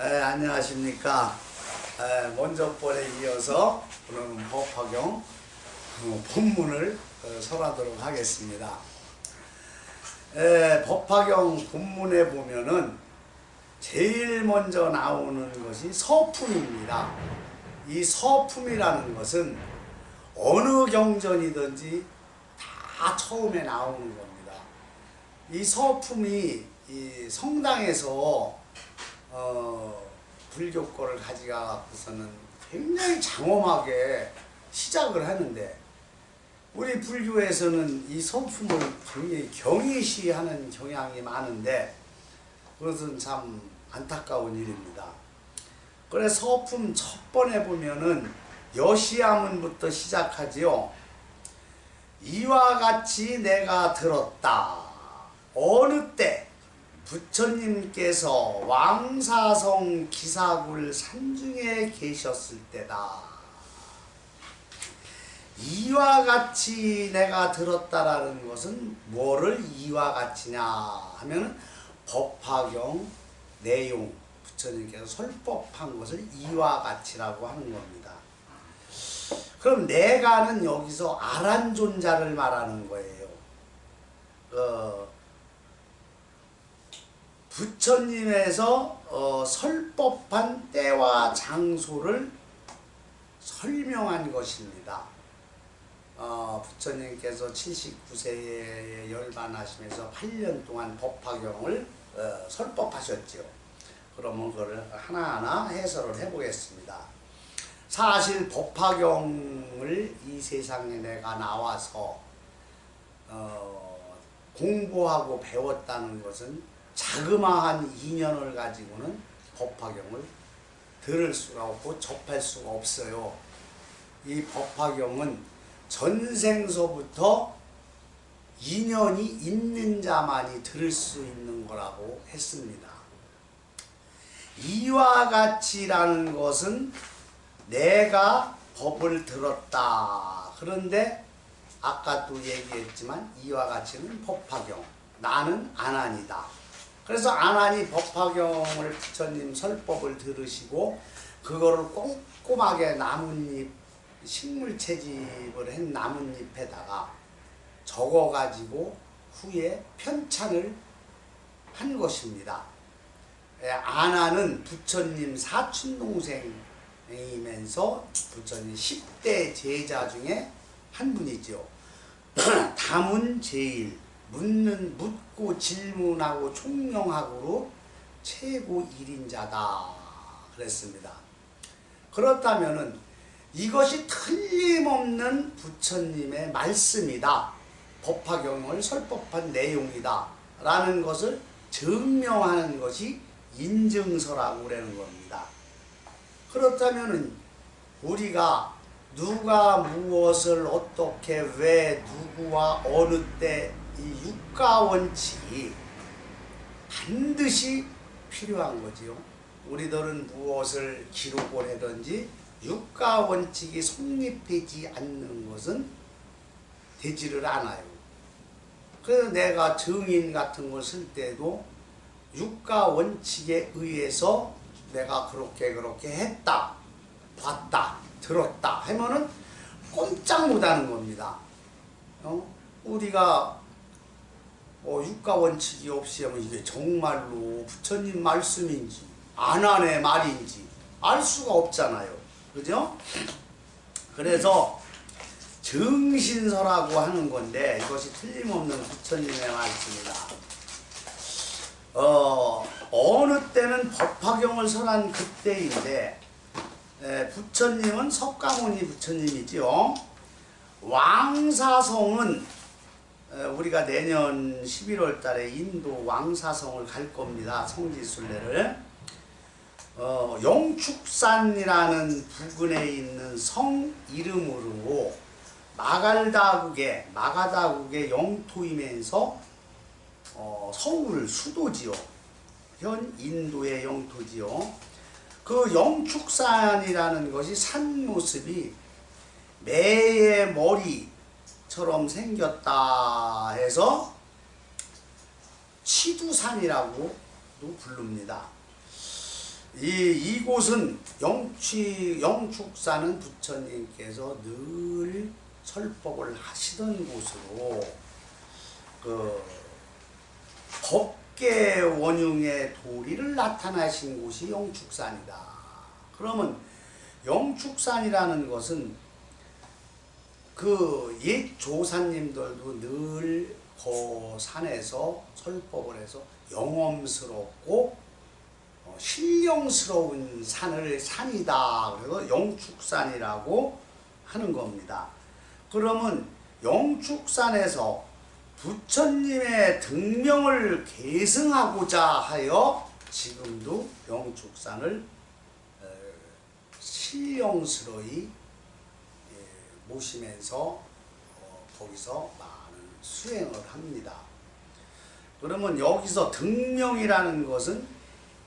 안녕하십니까. 먼저 번에 이어서 오늘은 법화경 본문을 설하도록 하겠습니다. 법화경 본문에 보면은 제일 먼저 나오는 것이 서품입니다. 이 서품이라는 것은 어느 경전이든지 다 처음에 나오는 겁니다. 이 서품이 이 성당에서 불교권을 가져가고서는 굉장히 장엄하게 시작을 하는데, 우리 불교에서는 이 서품을 굉장히 경외시하는 경향이 많은데 그것은 참 안타까운 일입니다. 그래서 서품 첫 번에 보면은 여시야문부터 시작하지요. 이와 같이 내가 들었다. 어느 때 부처님께서 왕사성 기사굴 산중에 계셨을 때다. 이와 같이 내가 들었다라는 것은 뭐를 이와 같이냐 하면 법화경 내용, 부처님께서 설법한 것을 이와 같이라고 하는 겁니다. 그럼 내가는 여기서 아란존자를 말하는 거예요. 부처님에서 설법한 때와 장소를 설명한 것입니다. 부처님께서 79세에 열반하시면서 8년 동안 법화경을 설법하셨죠. 그러면 그걸 하나하나 해설을 해보겠습니다. 사실 법화경을 이 세상에 내가 나와서 공부하고 배웠다는 것은 자그마한 인연을 가지고는 법화경을 들을 수가 없고 접할 수가 없어요. 이 법화경은 전생서부터 인연이 있는 자만이 들을 수 있는 거라고 했습니다. 이와 같이라는 것은 내가 법을 들었다. 그런데 아까도 얘기했지만 이와 같이는 법화경, 나는 안한이다. 그래서 안한이 법화경을 부처님 설법을 들으시고 그거를 꼼꼼하게 나뭇잎, 식물 채집을 한 나뭇잎에다가 적어가지고 후에 편찬을 한 것입니다. 안한은 부처님 사촌동생이면서 부처님 10대 제자 중에 한 분이죠. 다문 제일, 묻고 질문하고 총명하고로 최고 1인자다 그랬습니다. 그렇다면은 이것이 틀림없는 부처님의 말씀이다, 법화경을 설법한 내용이다 라는 것을 증명하는 것이 인증서라고 그러는 겁니다. 그렇다면은 우리가 누가 무엇을 어떻게 왜 누구와 어느 때 이 육가원칙이 반드시 필요한 거지요. 우리들은 무엇을 기록을 하든지 육가원칙이 성립되지 않는 것은 되지를 않아요. 그래서 내가 증인 같은 걸 쓸 때도 육가원칙에 의해서 내가 그렇게 했다, 봤다, 들었다 하면은 꼼짝 못하는 겁니다. 우리가 육가원칙이 없이 하면 이게 정말로 부처님 말씀인지 안한의 말인지 알 수가 없잖아요. 그죠? 그래서 증신서라고 하는 건데 이것이 틀림없는 부처님의 말씀이다. 어느 때는 법화경을 설한 그때인데, 부처님은 석가모니 부처님이죠. 왕사성은 우리가 내년 11월 달에 인도 왕사성을 갈 겁니다. 성지순례를. 영축산이라는 부근에 있는 성 이름으로 마가다국의 영토이면서 서울 수도지요. 현 인도의 영토지요. 그 영축산이라는 것이 산 모습이 매의 머리처럼 생겼다 해서 치두산이라고도 부릅니다. 이곳은 영축사는 부처님께서 늘 설법을 하시던 곳으로 그 법계 원흉의 도리를 나타나신 곳이 영축산이다. 그러면 영축산이라는 것은 그 옛 조사님들도 늘 그 산에서 설법을 해서 영엄스럽고 신령스러운 산이다. 그래서 영축산이라고 하는 겁니다. 그러면 영축산에서 부처님의 등명을 계승하고자 하여 지금도 영축산을 신령스러이 모시면서 거기서 많은 수행을 합니다. 그러면 여기서 등명이라는 것은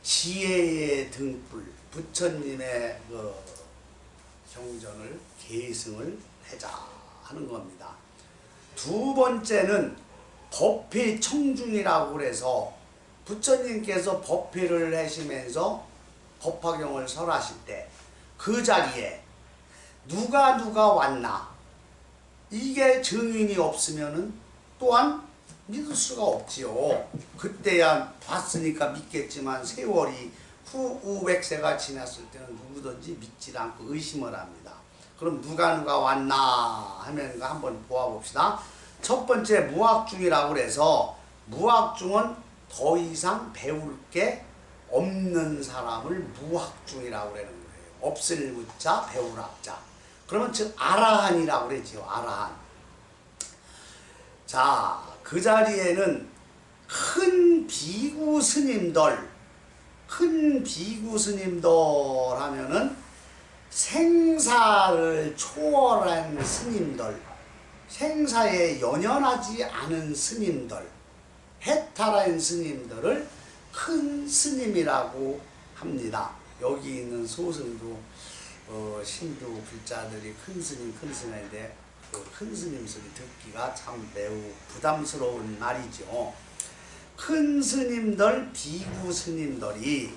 지혜의 등불, 부처님의 그 경전을 계승을 하자 하는 겁니다. 두 번째는 법회 청중이라고 그래서 부처님께서 법회를 하시면서 법화경을 설하실 때 그 자리에 누가 왔나 이게 증인이 없으면은 또한 믿을 수가 없지요. 그때야 봤으니까 믿겠지만 세월이 후 500세가 지났을 때는 누구든지 믿지 않고 의심을 합니다. 그럼 누가 왔나 하면 한번 보아봅시다. 첫 번째 무학중이라고 그래서 무학중은 더 이상 배울 게 없는 사람을 무학중이라고 그러는 거예요. 없을 무자 배울 학자. 그러면 즉 아라한이라고 그러지요. 아라한. 자, 그 자리에는 큰 비구 스님들 하면은 생사를 초월한 스님들, 생사에 연연하지 않은 스님들, 해탈한 스님들을 큰 스님이라고 합니다. 여기 있는 소승도 신도 불자들이 큰 스님인데 그 큰 스님 소리 듣기가 참 매우 부담스러운 말이죠. 큰 스님들, 비구 스님들이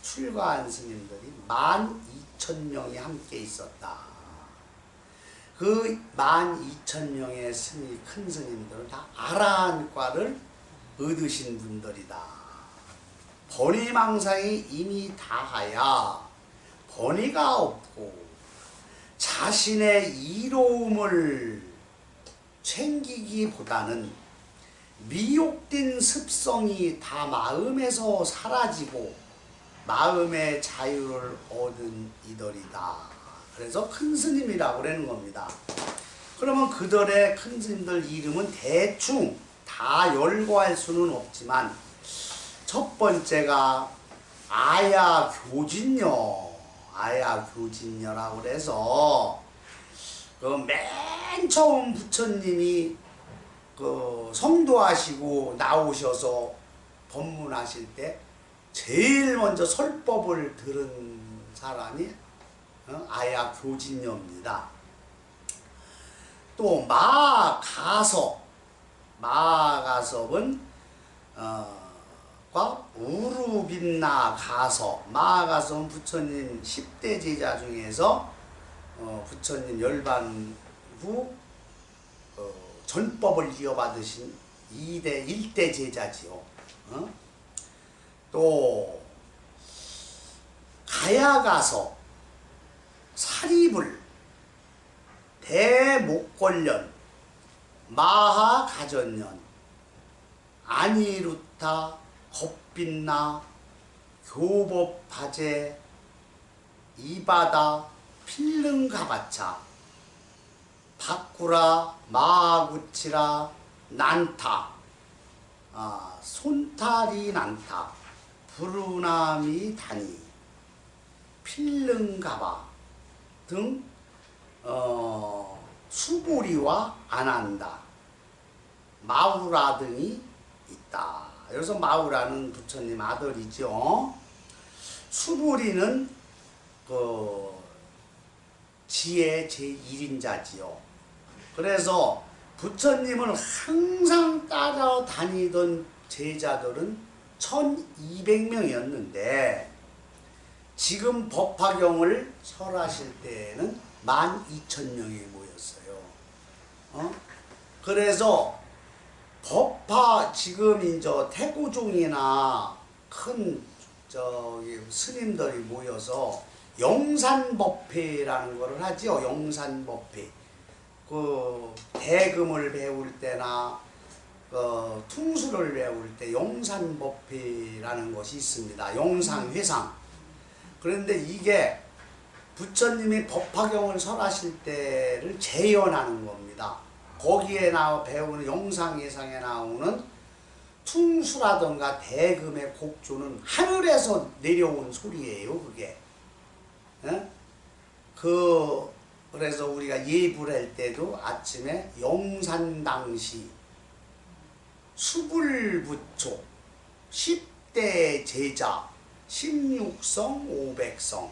출가한 스님들이 12,000명이 함께 있었다. 그 12,000명의 큰 스님들은 다 아라한과를 얻으신 분들이다. 번뇌망상이 이미 다하야 번뇌가 없고 자신의 이로움을 챙기기보다는 미혹된 습성이 다 마음에서 사라지고 마음의 자유를 얻은 이들이다. 그래서 큰 스님이라고 그러는 겁니다. 그러면 그들의 큰 스님들 이름은 대충 다 열거할 수는 없지만 첫 번째가 아야교진녀라고 그래서 그 맨 처음 부처님이 그 성도하시고 나오셔서 법문하실 때 제일 먼저 설법을 들은 사람이 아야교진녀입니다. 또 마가섭은 우루빈나 가섭. 마가섭은 부처님 10대 제자 중에서 부처님 열반 후 전법을 이어받으신 1대 제자지요. 또 가야가섭, 사리불, 대목걸련, 마하가전년, 아니루타, 겁빛나, 교법바제, 이바다, 필릉가바차, 바꾸라, 마구치라, 난타, 손타리 난타, 부르나미 다니, 필릉가바 등 수보리와 아난다, 마우라 등이 있다. 그래서 마우라는 부처님 아들이죠. 수보리는 그 지혜 제1인자지요. 그래서 부처님을 항상 따라다니던 제자들은 1200명이었는데 지금 법화경을 설하실 때에는 12,000명이 모였어요. 그래서 법화 지금 이제 태고종이나 큰 저기 스님들이 모여서 영산법회라는 거를 하죠. 영산법회. 그 대금을 배울 때나 퉁수를 배울 때 영산법회라는 것이 있습니다. 영상회상. 그런데 이게 부처님이 법화경을 설하실 때를 재현하는 겁니다. 거기에 배우는 영상회상에 나오는 퉁수라든가 대금의 곡조는 하늘에서 내려온 소리예요. 그게. 예? 그래서 우리가 예불할 때도 아침에 영산당시 수불부초 10대 제자 16성 500성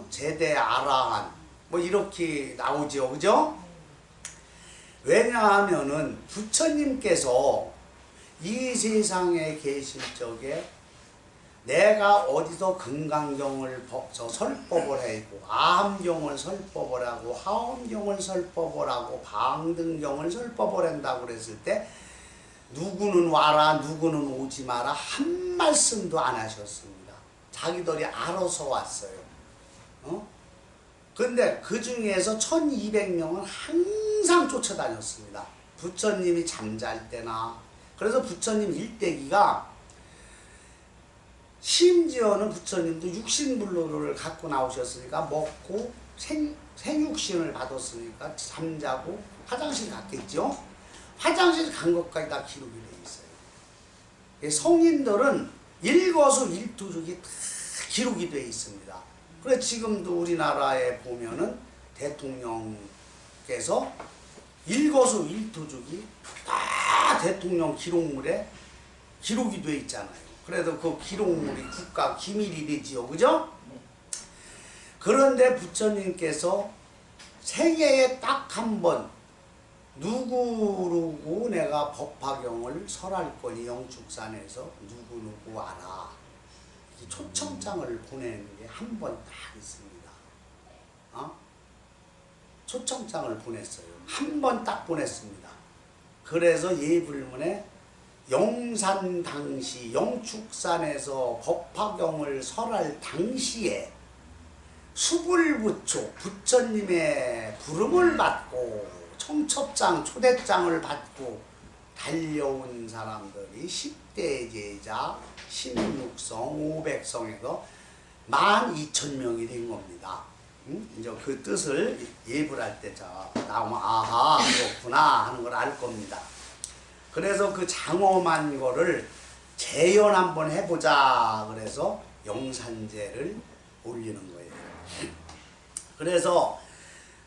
제대 아라한 뭐 이렇게 나오죠. 그죠? 왜냐하면은 부처님께서 이 세상에 계실 적에 내가 어디서 금강경을 설법을 하고 아함경을 설법을 하고 하엄경을 설법을 하고 방등경을 설법을 한다고 그랬을 때 누구는 와라 누구는 오지 마라 한 말씀도 안 하셨습니다. 자기들이 알아서 왔어요. 근데 그 중에서 1200명은 항상 쫓아다녔습니다. 부처님이 잠잘 때나. 그래서 부처님 일대기가 심지어는 부처님도 육신불로를 갖고 나오셨으니까 먹고 생육신을 받았으니까 잠자고 화장실 갔겠죠. 화장실 간 것까지 다 기록이 되어 있어요. 성인들은 일거수일투족이 다 기록이 되어 있습니다. 그래 지금도 우리나라에 보면은 대통령께서 일거수일투족이 다 대통령 기록물에 기록이 되어 있잖아요. 그래도 그 기록물이 국가 기밀이 되지요. 그죠? 그런데 부처님께서 생애에 딱 한 번 누구누구 내가 법화경을 설할 거니 영축산에서 누구누구 와라. 초청장을 보내는 게 한 번 딱 있습니다. 초청장을 보냈어요. 한 번 딱 보냈습니다. 그래서 예불문에 영산 당시 영축산에서 법화경을 설할 당시에 수불부초 부처님의 부름을 받고 청첩장 초대장을 받고 달려온 사람들이 10대 제자 16성 500성에서 12,000명이 된 겁니다. 이제 그 뜻을 예불할 때 나오면 아하 그렇구나 하는 걸 알 겁니다. 그래서 그 장엄한 거를 재현 한번 해보자 그래서 영산제를 올리는 거예요. 그래서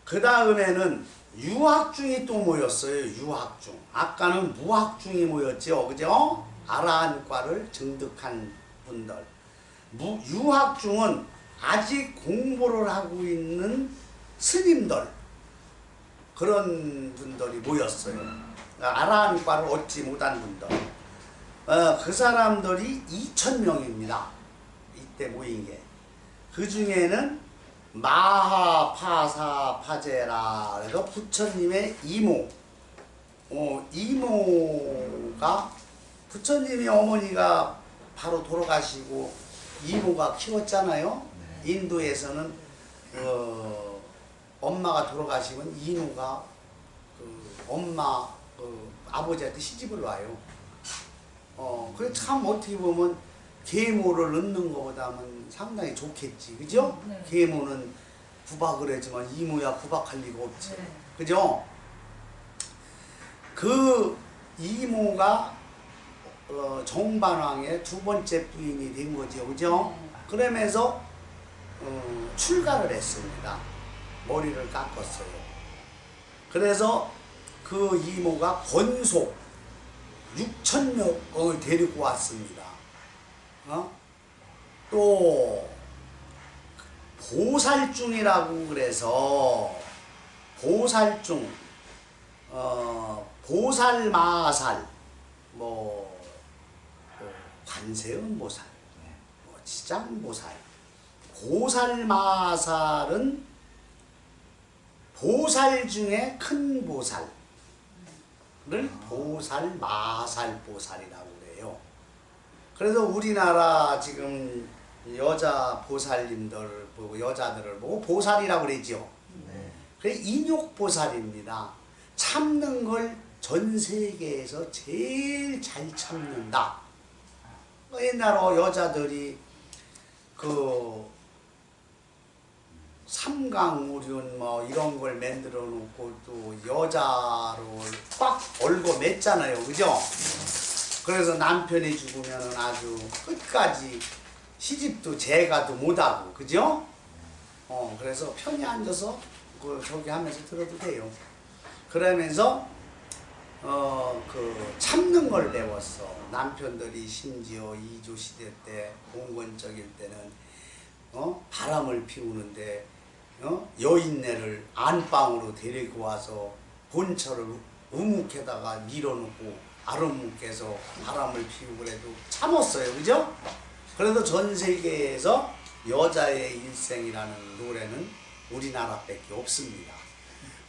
그 다음에는 유학중이 또 모였어요. 유학중. 아까는 무학중이 모였죠. 그죠? 아라한과를 증득한 분들. 유학중은 아직 공부를 하고 있는 스님들 그런 분들이 모였어요. 아라한과를 얻지 못한 분들. 그 사람들이 2,000명입니다. 이때 모인 게. 그 중에는 마하파사파제라 그래서 부처님의 이모. 이모가 부처님이 어머니가 바로 돌아가시고 이모가 키웠잖아요. 인도에서는 엄마가 돌아가시면 이모가 엄마 아버지한테 시집을 와요. 그래 참 어떻게 보면 계모를 넣는 것보다는 상당히 좋겠지, 그죠? 네. 계모는 구박을 하지만 이모야 구박할 리가 없지, 네. 그죠? 그 이모가 정반왕의 두 번째 부인이 된 거죠, 그죠? 네. 그러면서 출가를 했습니다. 머리를 깎았어요. 그래서 그 이모가 권속 6,000명을 데리고 왔습니다. 또 보살중이라고 그래서 보살중, 보살마살, 관세음보살, 시장보살. 보살마살은 보살 중에 큰 보살을 보살마살보살이라고 그래요. 그래서 우리나라 지금 여자 보살님들 보고 여자들을 보고 보살이라고 그러죠. 네. 그게 인욕보살입니다. 참는 걸 전 세계에서 제일 잘 참는다. 옛날에 여자들이 그 삼강우륜 뭐 이런 걸 만들어 놓고 또 여자로 꽉 얼고 맸잖아요. 그죠? 그래서 남편이 죽으면 아주 끝까지 시집도 재가도 못하고, 그죠? 그래서 편히 앉아서 저기 하면서 들어도 돼요. 그러면서 그 참는 걸 배웠어. 남편들이 심지어 이조 시대 때 봉건적일 때는 바람을 피우는데 여인네를 안방으로 데리고 와서 본처를 우묵에다가 밀어놓고 아랫목에서 바람을 피우고 그래도 참았어요. 그죠? 그래도 전 세계에서 여자의 일생이라는 노래는 우리나라밖에 없습니다.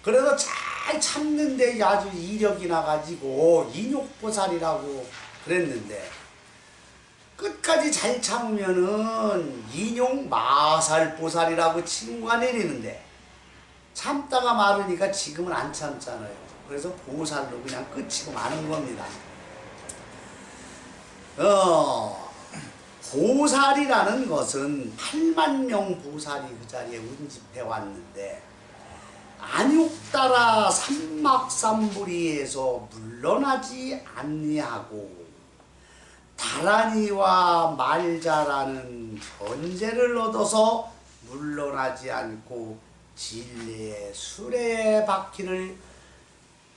그래서 잘 참는데 아주 이력이 나가지고 인욕보살이라고 그랬는데 끝까지 잘 참으면은 인욕마살보살이라고 칭호가 내리는데 참다가 마르니까 지금은 안 참잖아요. 그래서 보살로 그냥 끝이고 마는 겁니다. 보살이라는 것은 8만 명 보살이 그 자리에 운집해 왔는데 안욕따라 삼막삼부리에서 물러나지 아니하고 다란이와 말자라는 견제를 얻어서 물러나지 않고 진리의 수레의 바퀴를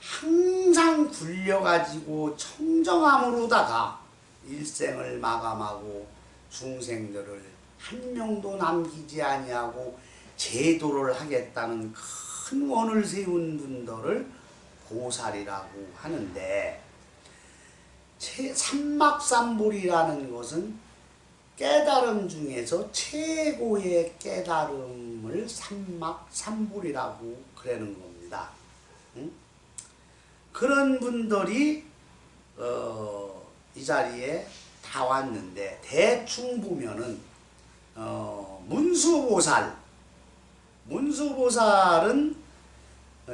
항상 굴려가지고 청정함으로다가 일생을 마감하고 중생들을 한 명도 남기지 아니하고 제도를 하겠다는 큰 원을 세운 분들을 보살이라고 하는데 삼막삼불이라는 것은 깨달음 중에서 최고의 깨달음을 삼막삼불이라고 그러는 겁니다. 응? 그런 분들이 이 자리에 다 왔는데 대충 보면은 문수보살은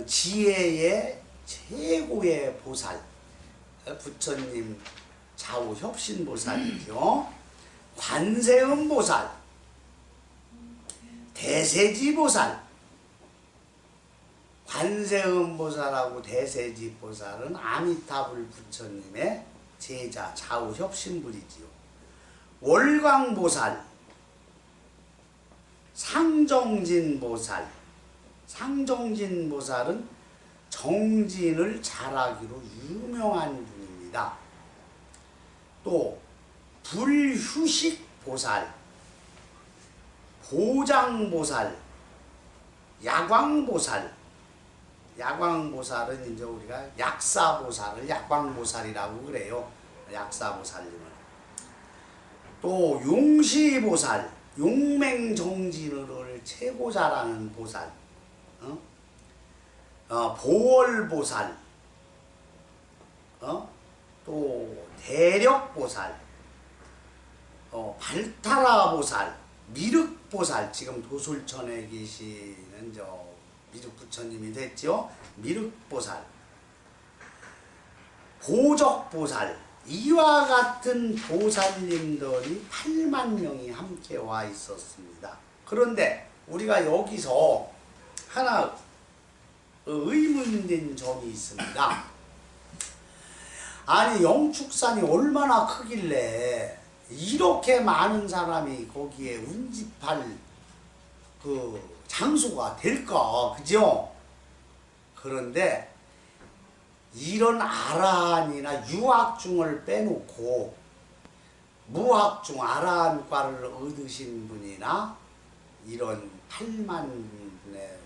지혜의 최고의 보살, 부처님 좌우 협신보살이죠. 관세음보살, 대세지보살, 관세음보살하고 대세지보살은 아미타불 부처님의 제자 좌우 협신불이지요. 월광보살, 상정진보살, 상정진보살은 정진을 잘하기로 유명한 분입니다. 또 불휴식보살, 보장보살, 야광보살, 야광보살은 이제 우리가 약사보살을 야광보살이라고 그래요. 약사보살님을. 또 용시보살, 용맹정진을 최고 잘하는 보살, 보월보살, 또 대력보살, 발타라보살, 미륵보살, 지금 도솔천에 계시는 미륵부처님이 됐죠. 미륵보살, 보적보살, 이와 같은 보살님들이 8만 명이 함께 와 있었습니다. 그런데 우리가 여기서 하나 의문된 점이 있습니다. 아니 영축산이 얼마나 크길래 이렇게 많은 사람이 거기에 운집할 그 장소가 될까, 그죠? 그런데 이런 아라한이나 유학중을 빼놓고 무학중 아라한과를 얻으신 분이나 이런 8만 분의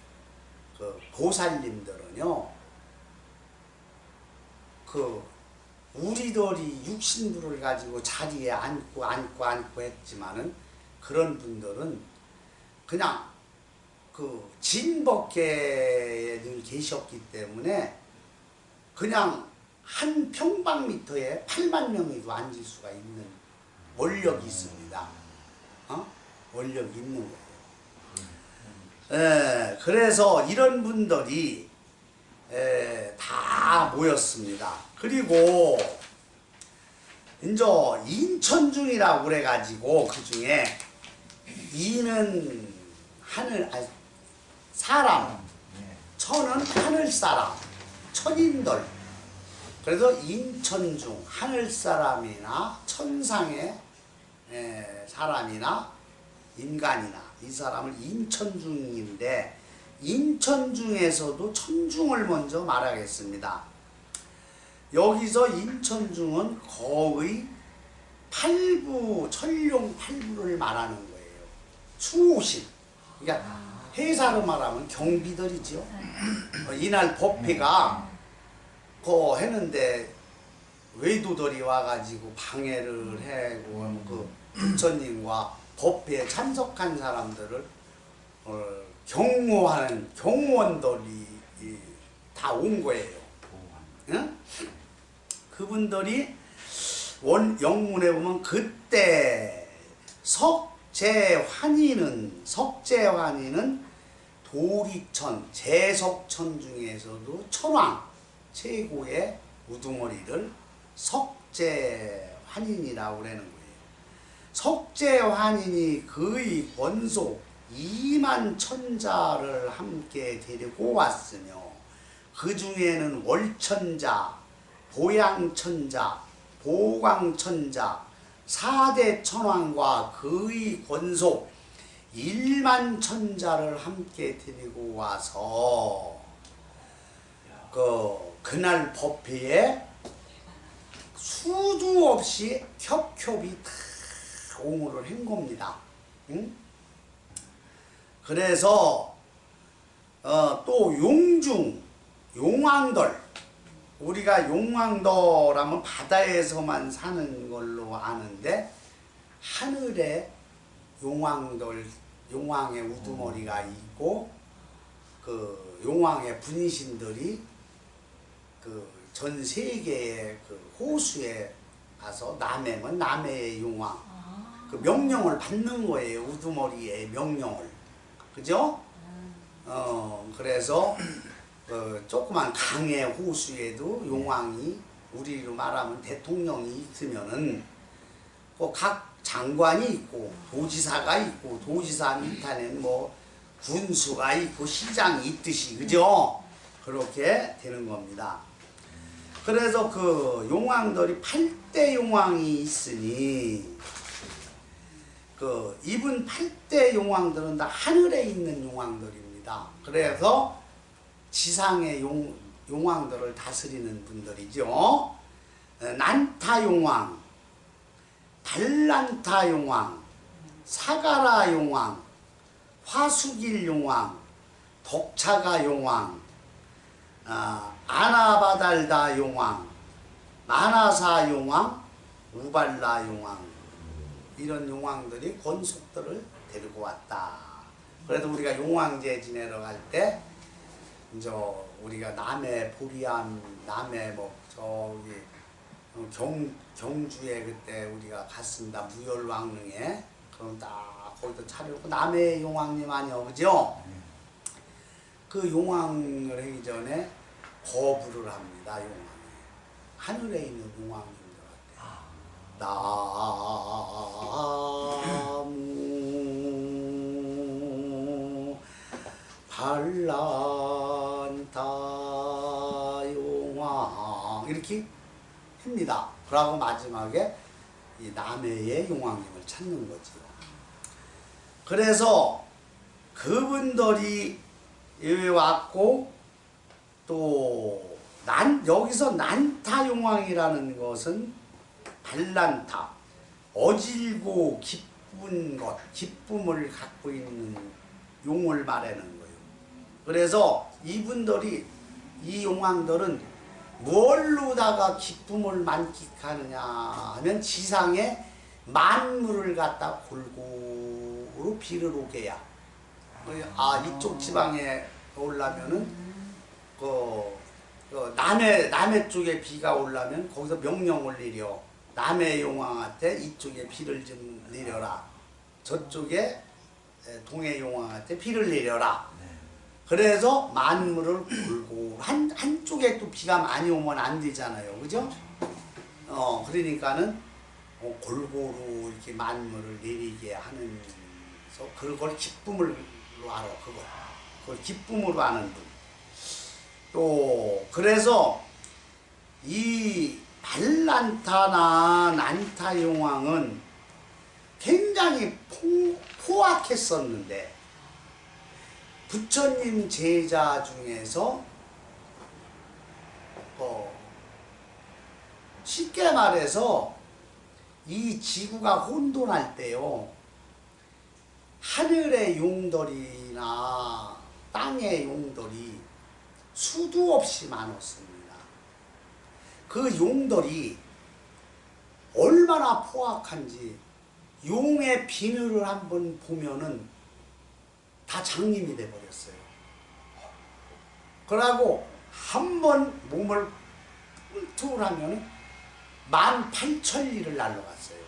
그 보살님들은요, 그 우리들이 육신부를 가지고 자리에 앉고 했지만은 그런 분들은 그냥 그 진법계에 늘 계셨기 때문에 그냥 한 평방미터에 8만 명이도 앉을 수가 있는 원력이 있습니다. 원력이 있는 거예요. 그래서 이런 분들이 다 모였습니다. 그리고 이제 인천중이라고 그래가지고 그 중에 이는 하늘 사람, 천은 하늘 사람, 천인들. 그래서 인천중 하늘 사람이나 천상의 사람이나 인간이나 이 사람을 인천중인데 인천중에서도 천중을 먼저 말하겠습니다. 여기서 인천중은 거의 천룡 8부를 말하는 거예요. 수호신. 그러니까 회사로 말하면 경비들이죠. 이날 법회가 했는데 외도들이 와가지고 방해를 해고 그 부처님과 법회에 참석한 사람들을 경호하는 경호원들이 다 온 거예요. 응? 그분들이 영문에 보면 그때 석재환희는 도리천 제석천 중에서도 천왕 최고의 우두머리를 석재환인이라고 그러는 거예요. 석재환인이 그의 권속 2만 천자를 함께 데리고 왔으며 그 중에는 월천자, 보양천자, 보광천자, 4대 천왕과 그의 권속 1만 천자를 함께 데리고 와서 그날 법회에 수도 없이 겹겹이 다 옹호를 한 겁니다. 응? 그래서 또 용중, 용왕들, 우리가 용왕들하면 바다에서만 사는 걸로 아는데 하늘에 용왕의 우두머리가 있고 그 용왕의 분신들이 그 전 세계의 그 호수에 가서 남해면 남해의 용왕 그 명령을 받는 거예요. 우두머리의 명령을. 그죠? 그래서 조그만 강의 호수에도 용왕이 우리로 말하면 대통령이 있으면은 각 장관이 있고 도지사가 있고 도지사 밑에는 뭐 군수가 있고 시장이 있듯이 그죠? 그렇게 되는 겁니다. 그래서 그 용왕들이 8대 용왕이 있으니 이분 8대 용왕들은 다 하늘에 있는 용왕들입니다. 그래서 지상의 용왕들을 다스리는 분들이죠. 난타 용왕, 달란타 용왕, 사가라 용왕, 화수길 용왕, 독차가 용왕, 아나바달다 용왕, 마나사 용왕, 우발라 용왕 이런 용왕들이 권속들을 데리고 왔다. 그래도 우리가 용왕제 지내러 갈 때 이제 우리가 남해 보리암 남해 뭐 저기 경주에 그때 우리가 갔습니다. 무열왕릉에. 그럼 딱 거기도 차려놓고 남해 용왕님 아니요 그죠? 그 용왕을 하기 전에 거부를 합니다. 용왕이 하늘에 있는 용왕님들한테 나무 반란타 용왕 이렇게 합니다. 그러고 마지막에 이 남해의 용왕님을 찾는 거죠. 그래서 그분들이 여기 왔고 또 여기서 난타 용왕이라는 것은 발란타 어질고 기쁜 것 기쁨을 갖고 있는 용을 말하는 거예요. 그래서 이분들이 이 용왕들은 뭘로다가 기쁨을 만끽하느냐 하면 지상에 만물을 갖다 골고루 쪽으로 비를 오게야. 이쪽 지방에 오려면은 남해 쪽에 비가 오려면 거기서 명령을 내려. 남해 용왕한테 이쪽에 비를 좀 내려라. 저쪽에 동해 용왕한테 비를 내려라. 그래서 만물을 골고루 한쪽에 또 비가 많이 오면 안 되잖아요. 그죠? 그러니까는 골고루 이렇게 만물을 내리게 하면서 그걸 기쁨으로 알아. 그걸 기쁨으로 하는 분. 또 그래서 이 발란타나 난타 용왕은 굉장히 포악했었는데 부처님 제자 중에서 쉽게 말해서 이 지구가 혼돈할 때요, 하늘의 용돌이나 땅의 용돌이 수도 없이 많았습니다. 그 용돌이 얼마나 포악한지 용의 비늘을 한번 보면은 다 장님이 돼버렸어요. 그러고 한번 몸을 훑으라면 18,000리를 날아갔어요.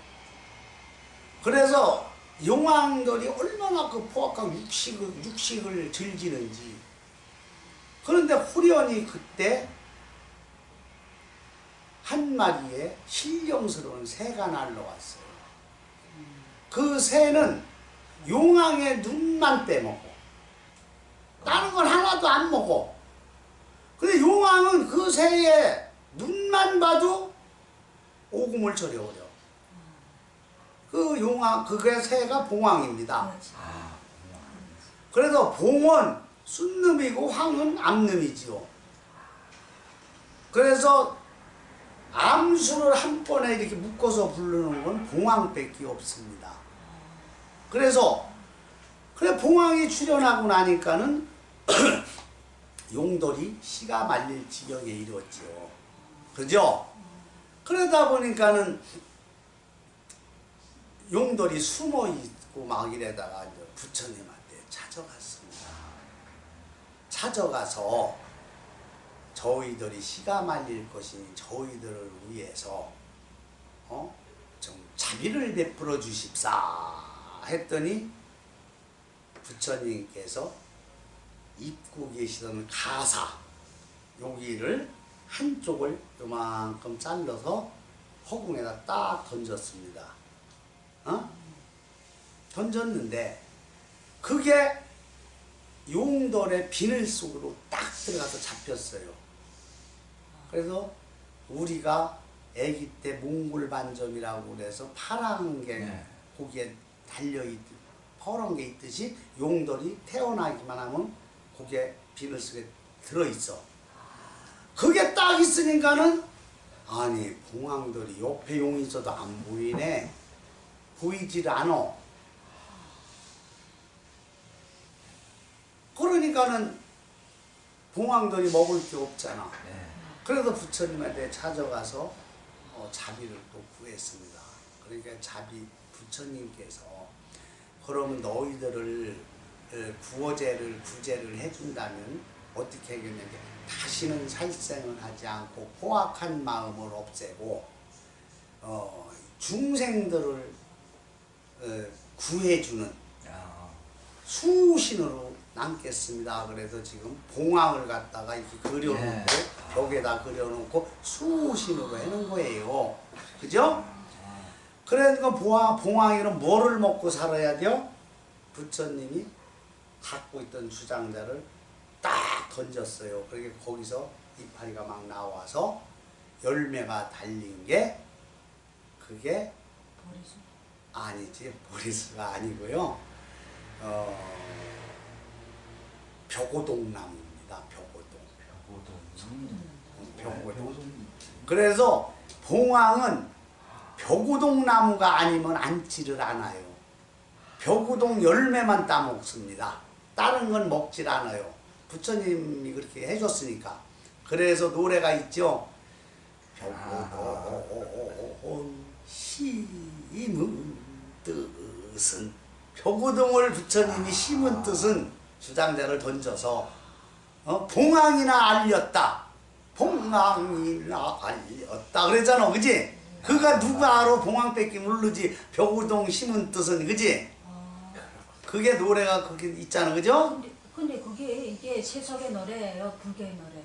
그래서 용왕들이 얼마나 그 포악한 육식을 즐기는지. 그런데 후련히 그때 한 마리의 신령스러운 새가 날아왔어요. 그 새는 용왕의 눈만 빼먹고 다른 건 하나도 안 먹어. 근데 용왕은 그 새의 눈만 봐도 오금을 저려오려. 그 용왕, 그게 새가 봉황입니다. 그래서 봉은 순놈이고 황은 암놈이지요. 그래서 암수를 한 번에 이렇게 묶어서 부르는 건 봉황밖에 없습니다. 그래서 봉황이 출현하고 나니까는 용돌이 씨가 말릴 지경에 이르렀지요. 그죠? 그러다 보니까는 용돌이 숨어 있고 막 이래다가 이제 부처님한테 찾아갔습니다. 찾아가서 저희들이 씨가 말릴 것이니 저희들을 위해서 좀 자비를 베풀어 주십사 했더니 부처님께서 입고 계시던 가사 여기를 한쪽을 요만큼 잘라서 허공에다 딱 던졌습니다. 던졌는데 그게 용돌의 비늘 속으로 딱 들어가서 잡혔어요. 그래서 우리가 아기 때 몽골 반점이라고 그래서 파란 게 거기에 달려있듯 파란 게 있듯이 용돌이 태어나기만 하면 거기에 비늘 속에 들어있어. 그게 딱 있으니까는 아니 봉황들이 옆에 용이 있어도 안 보이네. 보이질 않어. 그러니까는 봉황들이 먹을 게 없잖아. 그래서 부처님한테 찾아가서 자비를 또 구했습니다. 그러니까 부처님께서 그러면 너희들을 구제를 해준다면 어떻게 하겠는데 다시는 살생을 하지 않고 포악한 마음을 없애고 중생들을 구해주는 수신으로 남겠습니다. 그래서 지금 봉황을 갖다가 이렇게 그려놓고 벽에다 그려놓고 수신으로 해놓은 거예요. 그죠? 그러니까 봉황이는 뭐를 먹고 살아야 돼요? 부처님이 갖고 있던 주장자를 딱 던졌어요. 그러니까 거기서 이파리가 막 나와서 열매가 달린 게 그게 아니지, 보리수가 아니고요. 벽오동나무입니다. 벽오동. 그래서 봉황은 벽오동나무가 아니면 앉지를 않아요. 벽오동 열매만 따먹습니다. 다른 건 먹질 않아요. 부처님이 그렇게 해줬으니까. 그래서 노래가 있죠. 벽오동 심은 뜻은 벽우동을 부처님이 심은 뜻은 주장자를 던져서 봉황이나 알렸다. 봉황이나 알렸다 그랬잖아, 그지? 그가 누가 알아? 봉황 뺏기 모르지. 벽우동 심은 뜻은, 그지? 그게 노래가 그게 있잖아, 그죠? 근데 그게 이게 세속의 노래예요, 불교의 노래?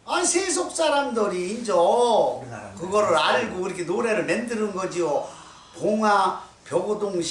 아, 세속 사람들이 이제 그거를 알고 이렇게 노래를 만드는 거지요. 봉화 벽우동